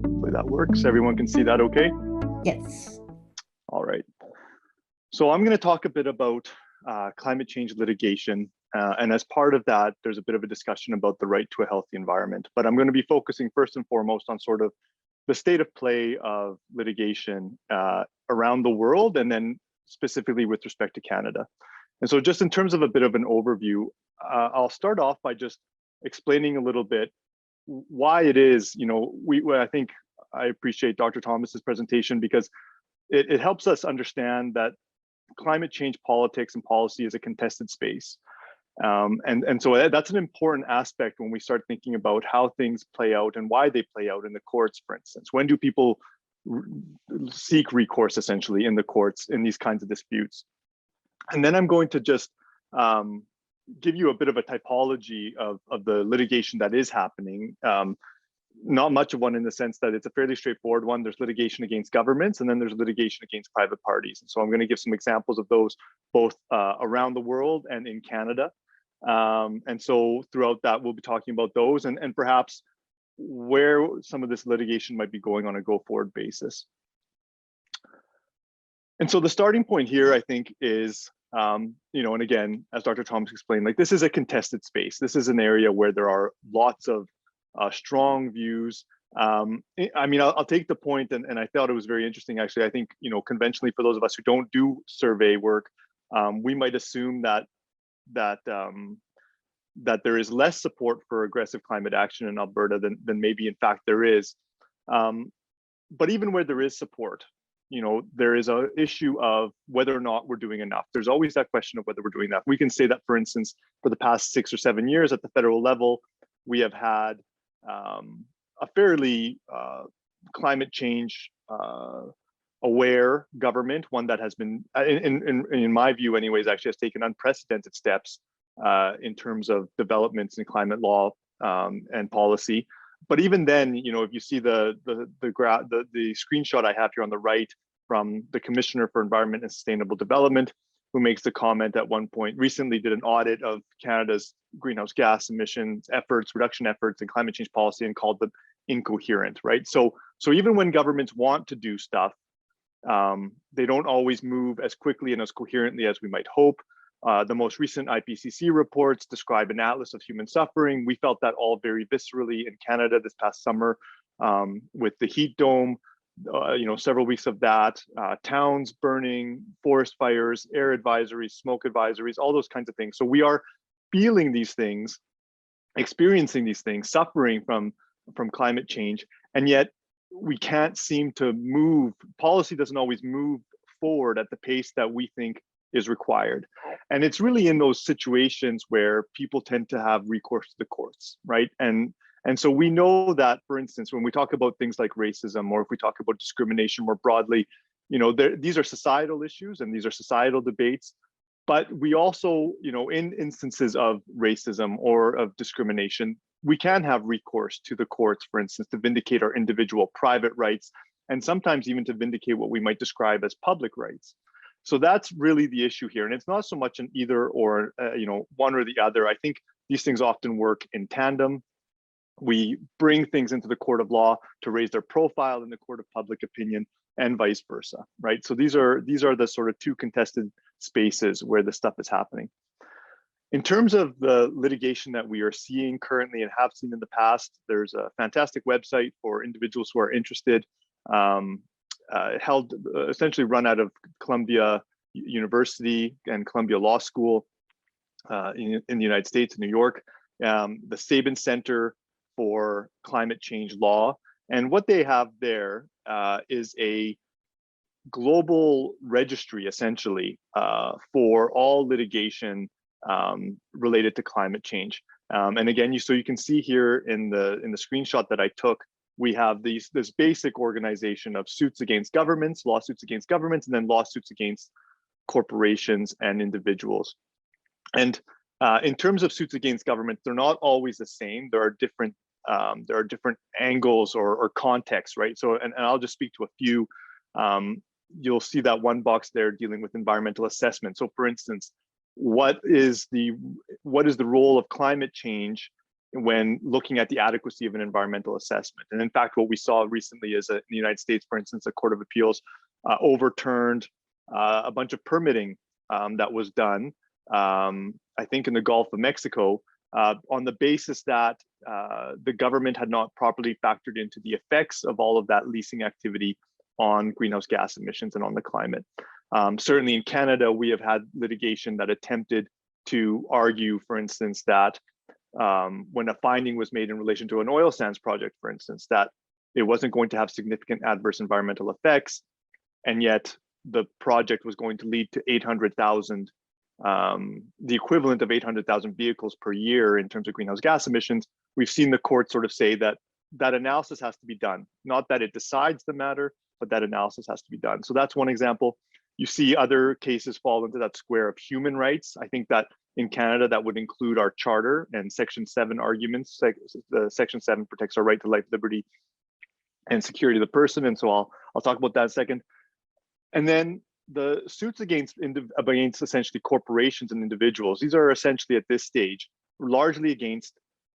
Hopefully that works. Everyone can see that okay? Yes. All right. So I'm going to talk a bit about climate change litigation. And as part of that, there's a bit of a discussion about the right to a healthy environment. But I'm going to be focusing first and foremost on sort of the state of play of litigation around the world, and then specifically with respect to Canada. And so just in terms of a bit of an overview, I'll start off by just explaining a little bit why it is, I think I appreciate Dr. Thomas's presentation because it helps us understand that climate change politics and policy is a contested space. And so that's an important aspect when we start thinking about how things play out and why they play out in the courts, for instance. When do people seek recourse essentially in the courts in these kinds of disputes? And then I'm going to just give you a bit of a typology of the litigation that is happening. Not much of one in the sense that it's a fairly straightforward one. There's litigation against governments, and then there's litigation against private parties. And so I'm going to give some examples of those both around the world and in Canada. And so throughout that, we'll be talking about those and perhaps where some of this litigation might be going on a go-forward basis. And so the starting point here, I think, is, and again, as Dr. Thomas explained, like this is a contested space. This is an area where there are lots of strong views. I'll take the point, and I thought it was very interesting, actually. I think, conventionally, for those of us who don't do survey work, we might assume that there is less support for aggressive climate action in Alberta than maybe in fact there is. But even where there is support, there is an issue of whether or not we're doing enough. There's always that question of whether we're doing enough. We can say that, for instance, for the past 6 or 7 years at the federal level, we have had a fairly climate change aware government, one that has been, in my view anyways, actually has taken unprecedented steps in terms of developments in climate law and policy. But even then, if you see the screenshot I have here on the right from the Commissioner for Environment and Sustainable Development, who makes the comment at one point, recently did an audit of Canada's greenhouse gas emissions efforts, reduction efforts, and climate change policy, and called them incoherent, right? So even when governments want to do stuff, they don't always move as quickly and as coherently as we might hope. The most recent IPCC reports describe an atlas of human suffering. We felt that all very viscerally in Canada this past summer with the heat dome, several weeks of that, towns burning, forest fires, air advisories, smoke advisories, all those kinds of things. So we are feeling these things, experiencing these things, suffering from climate change, and yet we can't seem to move. Policy doesn't always move forward at the pace that we think is required. And it's really in those situations where people tend to have recourse to the courts, right? And so we know that, for instance, when we talk about things like racism, or if we talk about discrimination more broadly, these are societal issues and these are societal debates. But we also, in instances of racism or of discrimination, we can have recourse to the courts, for instance, to vindicate our individual private rights, and sometimes even to vindicate what we might describe as public rights. So that's really the issue here. And it's not so much an either or, one or the other. I think these things often work in tandem. We bring things into the court of law to raise their profile in the court of public opinion, and vice versa, right? So these are the sort of two contested spaces where this stuff is happening. In terms of the litigation that we are seeing currently and have seen in the past, there's a fantastic website for individuals who are interested, essentially run out of Columbia University and Columbia Law School in the United States, in New York, the Sabin Center for Climate Change Law. And what they have there is a global registry, essentially, for all litigation related to climate change. And again, so you can see here in the screenshot that I took, we have this basic organization of suits against governments, lawsuits against governments, and then lawsuits against corporations and individuals. And in terms of suits against government, they're not always the same. There are different angles or contexts, right? So, and I'll just speak to a few. You'll see that one box there dealing with environmental assessment. So, for instance, what is the role of climate change when looking at the adequacy of an environmental assessment. And in fact, what we saw recently is in the United States, for instance, a Court of Appeals overturned a bunch of permitting that was done, I think in the Gulf of Mexico, on the basis that the government had not properly factored into the effects of all of that leasing activity on greenhouse gas emissions and on the climate. Certainly in Canada, we have had litigation that attempted to argue, for instance, that when a finding was made in relation to an oil sands project, for instance, that it wasn't going to have significant adverse environmental effects, and yet the project was going to lead to 800,000, the equivalent of 800,000 vehicles per year in terms of greenhouse gas emissions. We've seen the court sort of say that that analysis has to be done, not that it decides the matter, but that analysis has to be done. So that's one example. You see other cases fall into that square of human rights. I think that in Canada, that would include our charter and Section 7 arguments. Section 7 protects our right to life, liberty, and security of the person. And so I'll talk about that in a second. And then the suits against essentially corporations and individuals, these are essentially at this stage largely against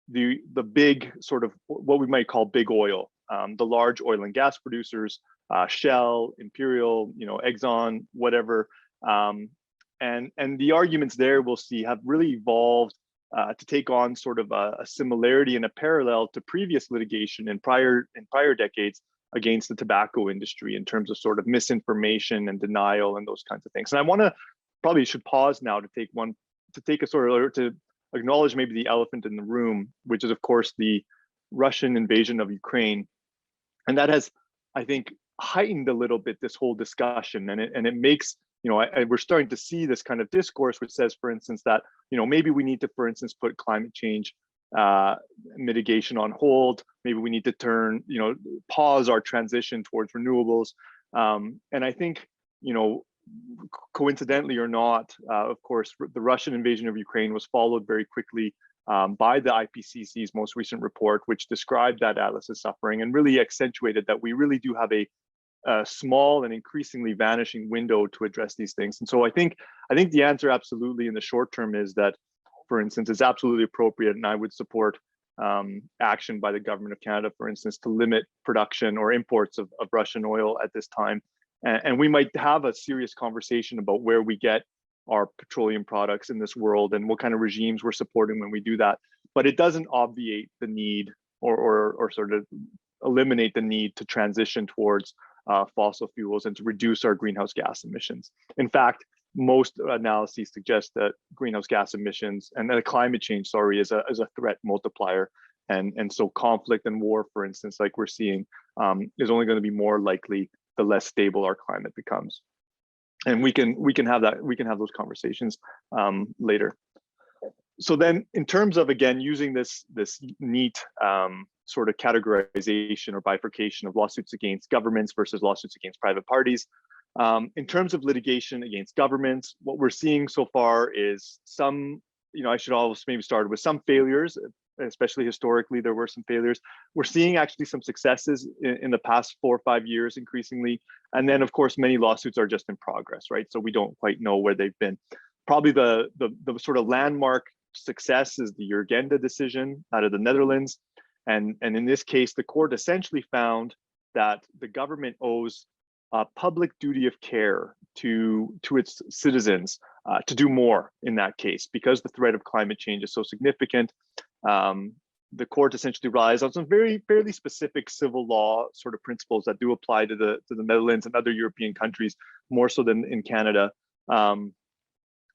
the big sort of what we might call big oil, the large oil and gas producers, Shell, Imperial, Exxon, whatever. And the arguments there we'll see have really evolved to take on sort of a similarity and a parallel to previous litigation in prior decades against the tobacco industry in terms of sort of misinformation and denial and those kinds of things. And I probably should pause now to acknowledge maybe the elephant in the room, which is of course the Russian invasion of Ukraine. And that has, I think, heightened a little bit this whole discussion, and it makes, we're starting to see this kind of discourse which says, for instance, that maybe we need to, for instance, put climate change mitigation on hold. Maybe we need to pause our transition towards renewables. And I think, coincidentally or not, of course, the Russian invasion of Ukraine was followed very quickly by the IPCC's most recent report, which described that Atlas of suffering and really accentuated that we really do have a small and increasingly vanishing window to address these things. And so I think the answer absolutely in the short term is that, for instance, it's absolutely appropriate, and I would support action by the government of Canada, for instance, to limit production or imports of Russian oil at this time. And we might have a serious conversation about where we get our petroleum products in this world and what kind of regimes we're supporting when we do that. But it doesn't obviate the need or sort of eliminate the need to transition towards fossil fuels and to reduce our greenhouse gas emissions. In fact, most analyses suggest that greenhouse gas emissions and that climate change, is a threat multiplier. And so conflict and war, for instance, like we're seeing, is only going to be more likely the less stable our climate becomes. And we can have those conversations later. So then, in terms of, again, using this neat sort of categorization or bifurcation of lawsuits against governments versus lawsuits against private parties, in terms of litigation against governments, what we're seeing so far is some, I should always maybe start with some failures, especially historically, there were some failures. We're seeing actually some successes in the past 4 or 5 years increasingly. And then of course, many lawsuits are just in progress, right? So we don't quite know where they've been. Probably the sort of landmark success is the Urgenda decision out of the Netherlands. And in this case, the court essentially found that the government owes a public duty of care to its citizens to do more in that case, because the threat of climate change is so significant. The court essentially relies on some fairly specific civil law sort of principles that do apply to the Netherlands and other European countries, more so than in Canada,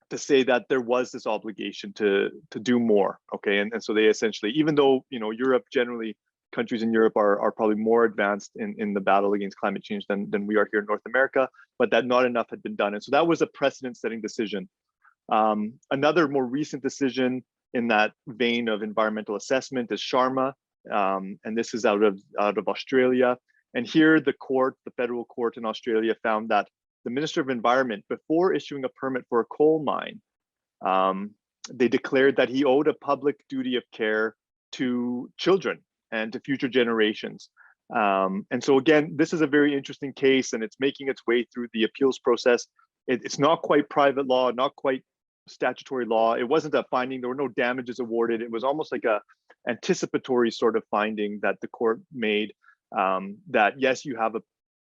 to say that there was this obligation to do more. Okay, and so they essentially, even though Europe generally, countries in Europe are probably more advanced in the battle against climate change than we are here in North America, but that not enough had been done. And so that was a precedent-setting decision. Another more recent decision in that vein of environmental assessment is Sharma, and this is out of Australia. And here the federal court in Australia found that the Minister of Environment, before issuing a permit for a coal mine, they declared that he owed a public duty of care to children and to future generations. And so again, this is a very interesting case, and it's making its way through the appeals process. It's not quite private law, not quite statutory law. It wasn't a finding, there were no damages awarded. It was almost like anticipatory sort of finding that the court made, that yes, you have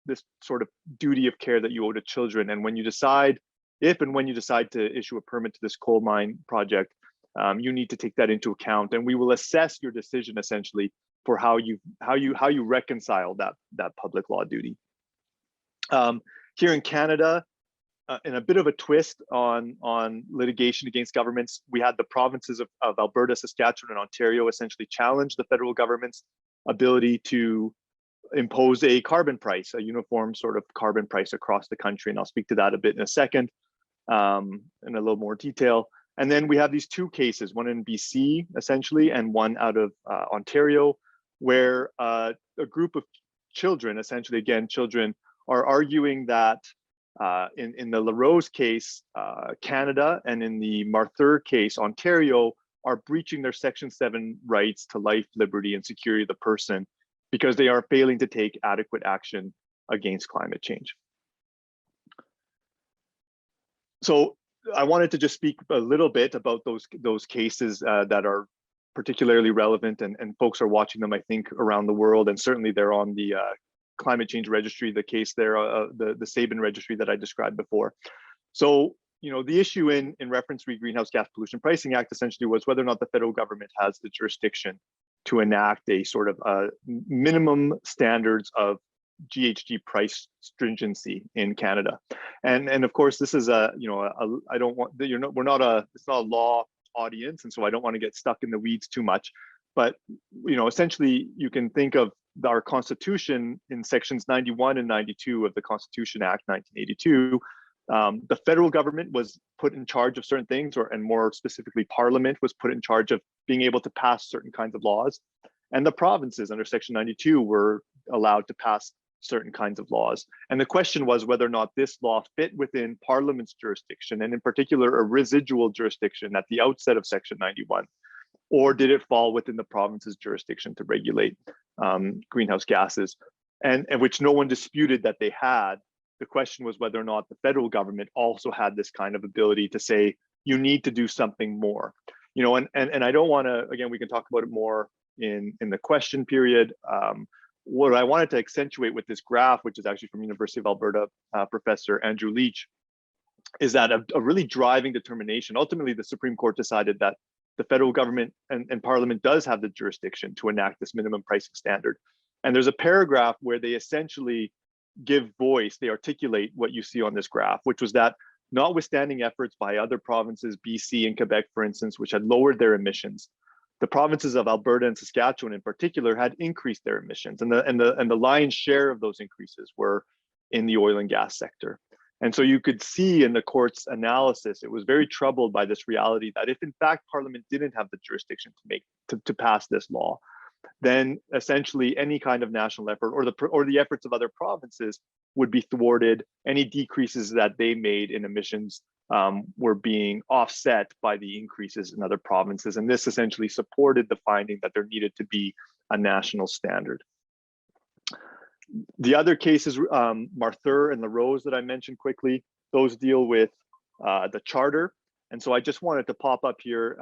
this sort of duty of care that you owe to children, and when you decide, if and when you decide to issue a permit to this coal mine project, you need to take that into account, and we will assess your decision essentially for how you reconcile that public law duty. Here in Canada, in a bit of a twist on litigation against governments, we had the provinces of Alberta, Saskatchewan, and Ontario essentially challenge the federal government's ability to impose a carbon price, a uniform sort of carbon price across the country. And I'll speak to that a bit in a second, in a little more detail. And then we have these two cases, one in BC essentially, and one out of Ontario, where a group of children, essentially again, children, are arguing that in the Laurel's case, Canada, and in the Marthur case, Ontario, are breaching their Section 7 rights to life, liberty, and security of the person because they are failing to take adequate action against climate change. So I wanted to just speak a little bit about those cases that are particularly relevant, and folks are watching them, I think, around the world, and certainly they're on the climate change registry, the case there, the Sabin registry that I described before. So, the issue in reference to the Greenhouse Gas Pollution Pricing Act essentially was whether or not the federal government has the jurisdiction to enact a sort of minimum standards of GHG price stringency in Canada. And of course, this is I don't want, it's not a law audience, and so I don't want to get stuck in the weeds too much. But essentially, you can think of our Constitution in sections 91 and 92 of the Constitution Act 1982. The federal government was put in charge of certain things, and more specifically, Parliament was put in charge of being able to pass certain kinds of laws. And the provinces under Section 92 were allowed to pass certain kinds of laws. And the question was whether or not this law fit within Parliament's jurisdiction, and in particular, a residual jurisdiction at the outset of Section 91. Or did it fall within the province's jurisdiction to regulate greenhouse gases, and which no one disputed that they had. The question was whether or not the federal government also had this kind of ability to say, you need to do something more. And I don't want to, again, we can talk about it more in the question period. What I wanted to accentuate with this graph, which is actually from University of Alberta, Professor Andrew Leach, is that a really driving determination. Ultimately, the Supreme Court decided that the federal government and Parliament does have the jurisdiction to enact this minimum pricing standard. And there's a paragraph where they essentially give voice, they articulate what you see on this graph, which was that notwithstanding efforts by other provinces, BC and Quebec, for instance, which had lowered their emissions, the provinces of Alberta and Saskatchewan in particular had increased their emissions, and the lion's share of those increases were in the oil and gas sector. And so you could see in the court's analysis, it was very troubled by this reality that if in fact Parliament didn't have the jurisdiction to pass this law, then essentially any kind of national effort or the efforts of other provinces would be thwarted. Any decreases that they made in emissions were being offset by the increases in other provinces. And this essentially supported the finding that there needed to be a national standard. The other cases, Marthur and Laurel that I mentioned quickly, those deal with the charter. And so I just wanted to pop up here,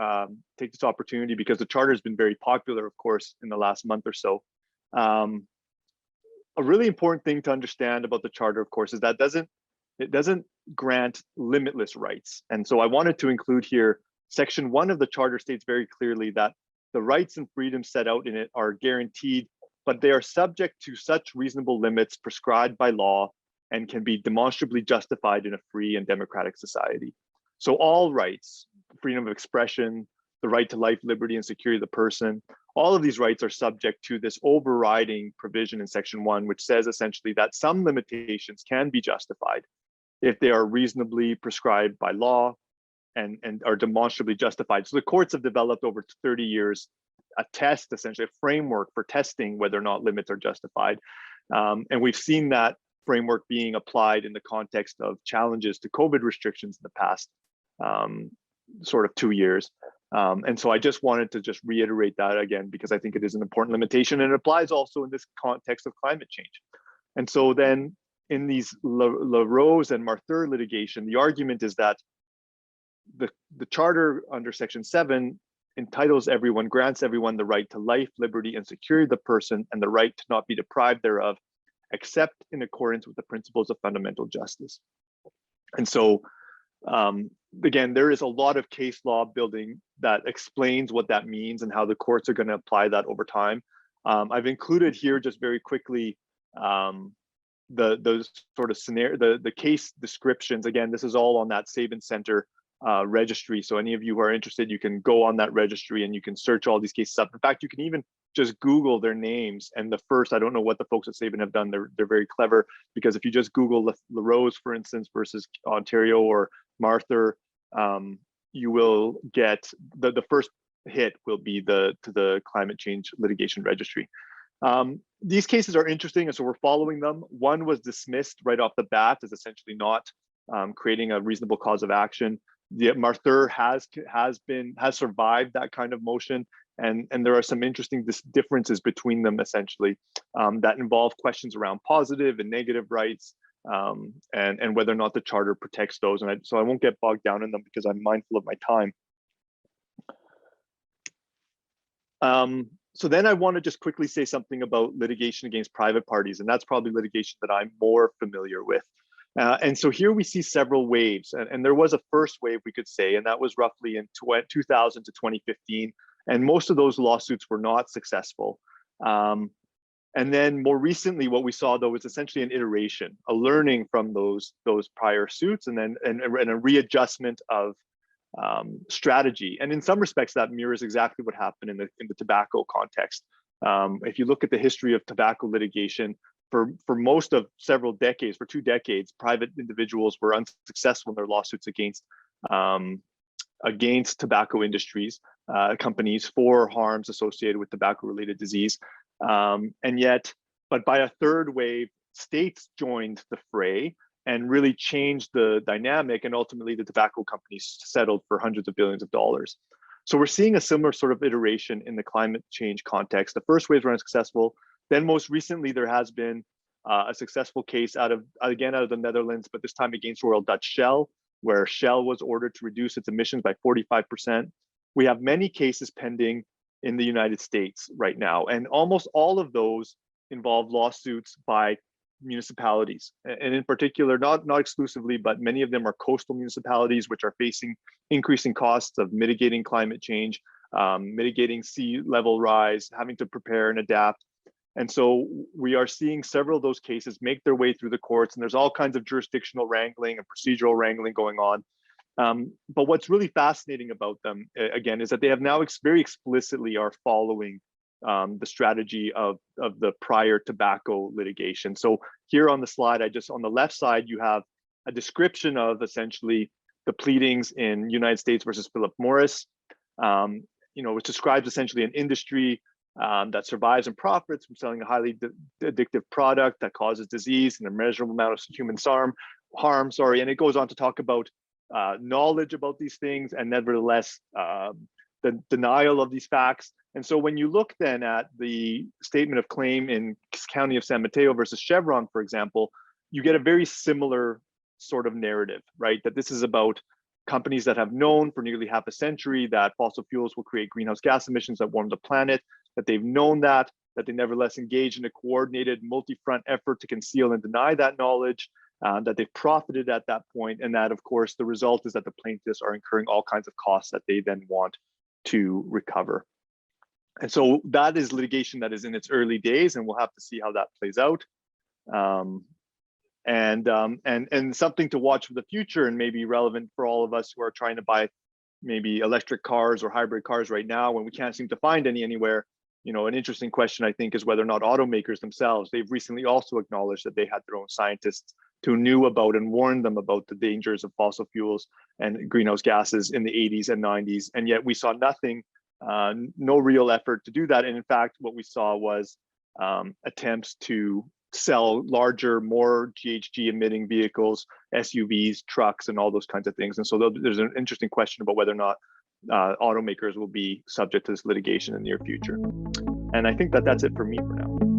take this opportunity because the charter has been very popular, of course, in the last month or so. A really important thing to understand about the charter, of course, is that it doesn't grant limitless rights. And so I wanted to include here, Section 1 of the charter states very clearly that the rights and freedoms set out in it are guaranteed, but they are subject to such reasonable limits prescribed by law and can be demonstrably justified in a free and democratic society. So all rights, freedom of expression, the right to life, liberty, and security of the person, all of these rights are subject to this overriding provision in Section 1, which says essentially that some limitations can be justified if they are reasonably prescribed by law and are demonstrably justified. So the courts have developed over 30 years a test, essentially a framework for testing whether or not limits are justified. And we've seen that framework being applied in the context of challenges to COVID restrictions in the past sort of 2 years. And so I just wanted to just reiterate that again, because I think it is an important limitation, and it applies also in this context of climate change. And so then in these Laurel and Marthur litigation, the argument is that the charter under Section 7 entitles everyone, grants everyone the right to life, liberty, and security of the person, and the right to not be deprived thereof, except in accordance with the principles of fundamental justice. And so, again, there is a lot of case law building that explains what that means and how the courts are going to apply that over time. I've included here just very quickly the sort of scenario, the case descriptions. Again, this is all on that Sabin Center registry. So any of you who are interested, you can go on that registry and you can search all these cases up. In fact, you can even just Google their names. And the first, I don't know what the folks at Sabin have done. They're very clever, because if you just Google LaRose, for instance, versus Ontario or Martha, you will get the first hit will be to the climate change litigation registry. These cases are interesting, and so we're following them. One was dismissed right off the bat as essentially not creating a reasonable cause of action. The Martha has survived that kind of motion, and there are some interesting differences between them essentially that involve questions around positive and negative rights, and whether or not the charter protects those. And so I won't get bogged down in them because I'm mindful of my time. So then I want to just quickly say something about litigation against private parties, and that's probably litigation that I'm more familiar with. And so here we see several waves, and there was a first wave, we could say, and that was roughly in 2000 to 2015, and most of those lawsuits were not successful. And then more recently, what we saw though was essentially an iteration, a learning from those prior suits, and then a readjustment of strategy. And in some respects, that mirrors exactly what happened in the tobacco context. If you look at the history of tobacco litigation, for most of several decades, for 2 decades, private individuals were unsuccessful in their lawsuits against tobacco industries, companies, for harms associated with tobacco-related disease. But by a third wave, states joined the fray and really changed the dynamic, and ultimately the tobacco companies settled for hundreds of billions of dollars. So we're seeing a similar sort of iteration in the climate change context. The first waves were unsuccessful. Then most recently, there has been a successful case out of the Netherlands, but this time against Royal Dutch Shell, where Shell was ordered to reduce its emissions by 45%. We have many cases pending in the United States right now, and almost all of those involve lawsuits by municipalities, and in particular, not exclusively, but many of them are coastal municipalities, which are facing increasing costs of mitigating climate change, mitigating sea level rise, having to prepare and adapt. And so we are seeing several of those cases make their way through the courts, and there's all kinds of jurisdictional wrangling and procedural wrangling going on. But what's really fascinating about them, again, is that they have now very explicitly are following the strategy of the prior tobacco litigation. So here on the slide, on the left side, you have a description of essentially the pleadings in United States versus Philip Morris, which describes essentially an industry that survives and profits from selling a highly addictive product that causes disease and a measurable amount of human harm. And it goes on to talk about knowledge about these things, and nevertheless the denial of these facts. And so when you look then at the statement of claim in County of San Mateo versus Chevron, for example, you get a very similar sort of narrative, right? That this is about companies that have known for nearly half a century that fossil fuels will create greenhouse gas emissions that warm the planet, that they've known that they nevertheless engage in a coordinated multi-front effort to conceal and deny that knowledge, that they've profited at that point, and that, of course, the result is that the plaintiffs are incurring all kinds of costs that they then want to recover. And so that is litigation that is in its early days, and we'll have to see how that plays out. And something to watch for the future, and maybe relevant for all of us who are trying to buy maybe electric cars or hybrid cars right now when we can't seem to find any anywhere. An interesting question, I think, is whether or not automakers themselves, they've recently also acknowledged that they had their own scientists who knew about and warned them about the dangers of fossil fuels and greenhouse gases in the 80s and 90s. And yet we saw nothing, no real effort to do that. And in fact, what we saw was attempts to sell larger, more GHG emitting vehicles, SUVs, trucks, and all those kinds of things. And so there's an interesting question about whether or not automakers will be subject to this litigation in the near future. And I think that that's it for me for now.